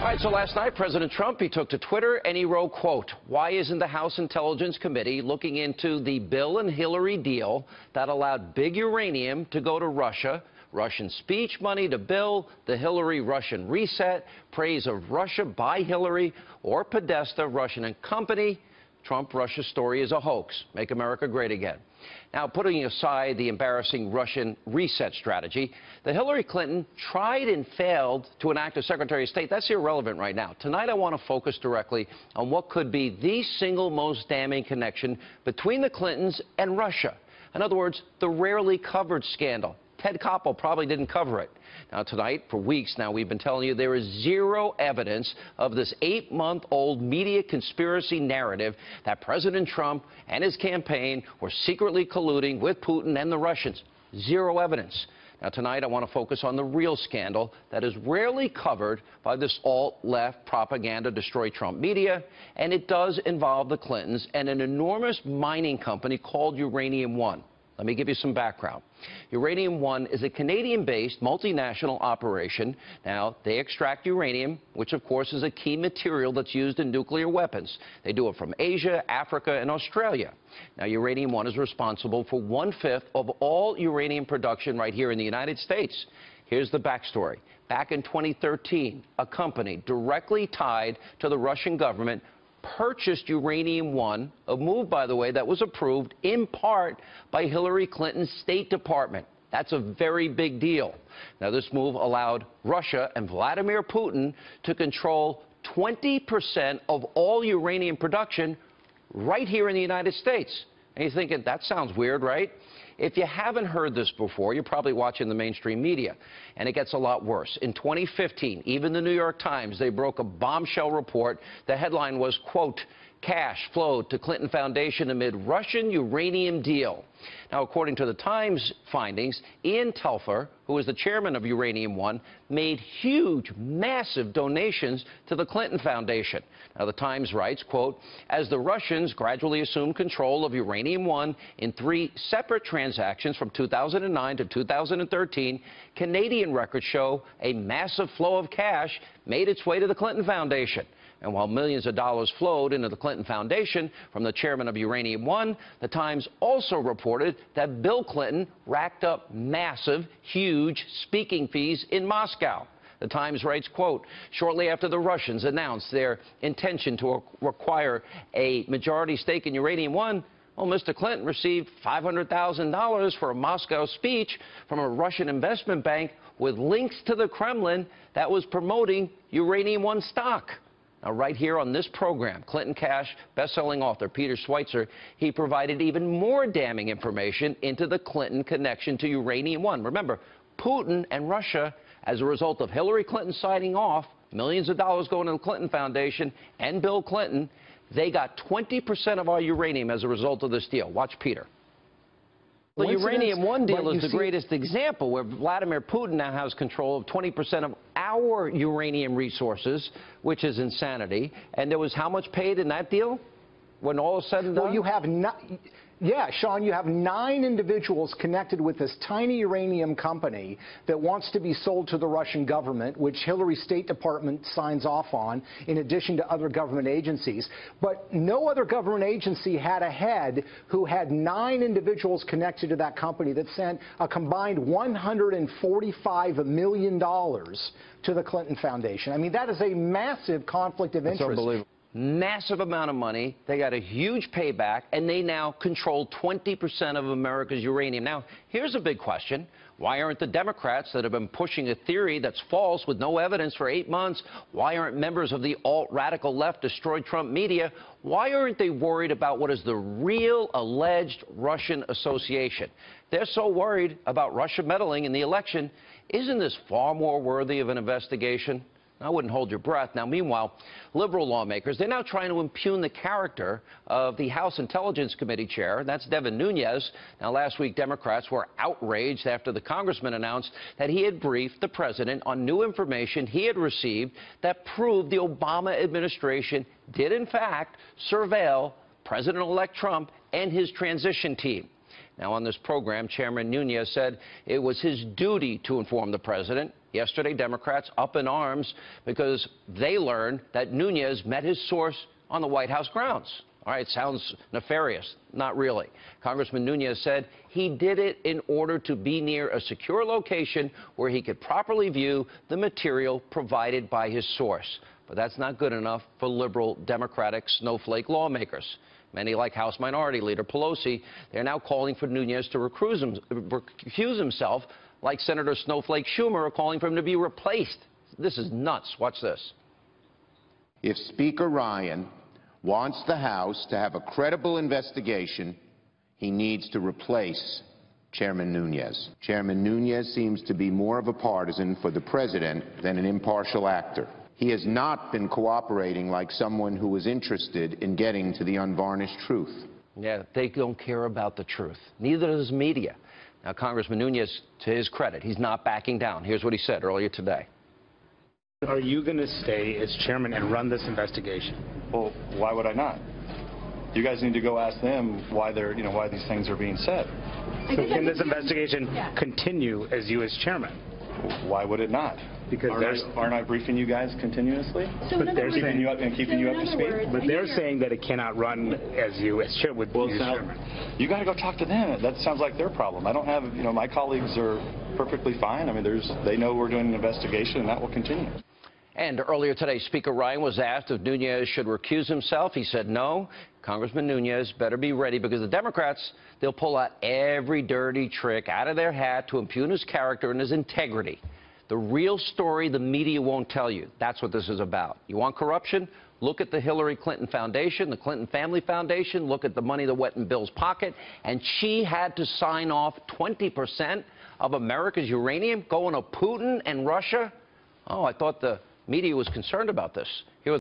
All right, so last night, President Trump, he took to Twitter and he wrote, quote, "Why isn't the House Intelligence Committee looking into the Bill and Hillary deal that allowed big uranium to go to Russia, Russian speech money to Bill, the Hillary Russian reset, praise of Russia by Hillary, or Podesta, Russian and company? Trump-Russia story is a hoax. Make America great again." Now, putting aside the embarrassing Russian reset strategy, the Hillary Clinton tried and failed to enact a Secretary of State. That's irrelevant right now. Tonight, I want to focus directly on what could be the single most damning connection between the Clintons and Russia. In other words, the rarely covered scandal. Ted Koppel probably didn't cover it. Now, tonight, for weeks now, we've been telling you there is zero evidence of this 8-month-old media conspiracy narrative that President Trump and his campaign were secretly colluding with Putin and the Russians. Zero evidence. Now, tonight, I want to focus on the real scandal that is rarely covered by this alt-left propaganda destroy Trump media, and it does involve the Clintons and an enormous mining company called Uranium One. Let me give you some background. Uranium One is a Canadian-based multinational operation. Now, they extract uranium, which, of course, is a key material that's used in nuclear weapons. They do it from Asia, Africa, and Australia. Now, Uranium One is responsible for 1/5 of all uranium production right here in the United States. Here's the backstory. Back in 2013, a company directly tied to the Russian government purchased Uranium One, a move, by the way, that was approved in part by Hillary Clinton's State Department. That's a very big deal. Now, this move allowed Russia and Vladimir Putin to control 20% of all uranium production right here in the United States. And you're thinking, that sounds weird, right? If you haven't heard this before, you're probably watching the mainstream media, and it gets a lot worse. In 2015, even the New York Times, they broke a bombshell report. The headline was, quote, "Cash flowed to Clinton Foundation amid Russian uranium deal." Now, according to the Times findings, Ian Telfer, who is the chairman of Uranium One, made huge, massive donations to the Clinton Foundation. Now, the Times writes, quote, "As the Russians gradually assumed control of Uranium One in 3 separate transactions from 2009 to 2013, Canadian records show a massive flow of cash made its way to the Clinton Foundation." And while millions of dollars flowed into the Clinton Foundation from the chairman of Uranium One, the Times also reported that Bill Clinton racked up massive, huge speaking fees in Moscow. The Times writes, quote, "Shortly after the Russians announced their intention to acquire a majority stake in Uranium One, well, Mr. Clinton received $500,000 for a Moscow speech from a Russian investment bank with links to the Kremlin that was promoting Uranium One stock." Now, right here on this program, Clinton Cash best-selling author Peter Schweitzer, he provided even more damning information into the Clinton connection to Uranium One. Remember, Putin and Russia, as a result of Hillary Clinton signing off, millions of dollars going to the Clinton Foundation and Bill Clinton, they got 20% of our uranium as a result of this deal. Watch Peter. The Uranium One deal is the greatest example where Vladimir Putin now has control of 20% of our uranium resources, which is insanity. And there was how much paid in that deal when all is said and done? Well, you have yeah, Sean, you have 9 individuals connected with this tiny uranium company that wants to be sold to the Russian government, which Hillary's State Department signs off on, in addition to other government agencies. But no other government agency had a head who had 9 individuals connected to that company that sent a combined $145 million to the Clinton Foundation. I mean, that is a massive conflict of interest. That's unbelievable. Massive amount of money. They got a huge payback, and they now control 20% of America's uranium. Now, here's a big question. Why aren't the Democrats that have been pushing a theory that's false with no evidence for 8 months, why aren't members of the alt-radical left destroyed Trump media, why aren't they worried about what is the real alleged Russian association? They're so worried about Russia meddling in the election. Isn't this far more worthy of an investigation? I wouldn't hold your breath. Now, meanwhile, liberal lawmakers, they're now trying to impugn the character of the House Intelligence Committee chair. That's Devin Nunes. Now, last week, Democrats were outraged after the congressman announced that he had briefed the president on new information he had received that proved the Obama administration did, in fact, surveil President-elect Trump and his transition team. Now, on this program, Chairman Nunes said it was his duty to inform the president. Yesterday, Democrats up in arms because they learned that Nunes met his source on the White House grounds. All right, sounds nefarious. Not really. Congressman Nunes said he did it in order to be near a secure location where he could properly view the material provided by his source. But that's not good enough for liberal Democratic snowflake lawmakers. Many, like House Minority Leader Pelosi, they're now calling for Nunes to recuse himself, like Senator Snowflake Schumer are calling for him to be replaced. This is nuts. Watch this. If Speaker Ryan wants the House to have a credible investigation, he needs to replace Chairman Nunes. Chairman Nunes seems to be more of a partisan for the president than an impartial actor. He has not been cooperating like someone who was interested in getting to the unvarnished truth. Yeah, they don't care about the truth. Neither does media. Now, Congressman Nunes, to his credit, he's not backing down. Here's what he said earlier today. Are you going to stay as chairman and run this investigation? Well, why would I not? You guys need to go ask them why why these things are being said. So can this investigation continue as you as chairman? Why would it not? Because aren't I briefing you guys continuously? So but they're keeping you up to speed. But they're saying that it cannot run as you as chair with you as chairman. You got to go talk to them. That sounds like their problem. I don't have, my colleagues are perfectly fine. I mean, they know we're doing an investigation, and that will continue. And earlier today, Speaker Ryan was asked if Nunes should recuse himself. He said no. Congressman Nunes better be ready because the Democrats, they'll pull out every dirty trick out of their hat to impugn his character and his integrity. The real story the media won't tell you. That's what this is about. You want corruption? Look at the Hillary Clinton Foundation, the Clinton Family Foundation. Look at the money that went in Bill's pocket. And she had to sign off 20% of America's uranium going to Putin and Russia. Oh, I thought the media was concerned about this. Here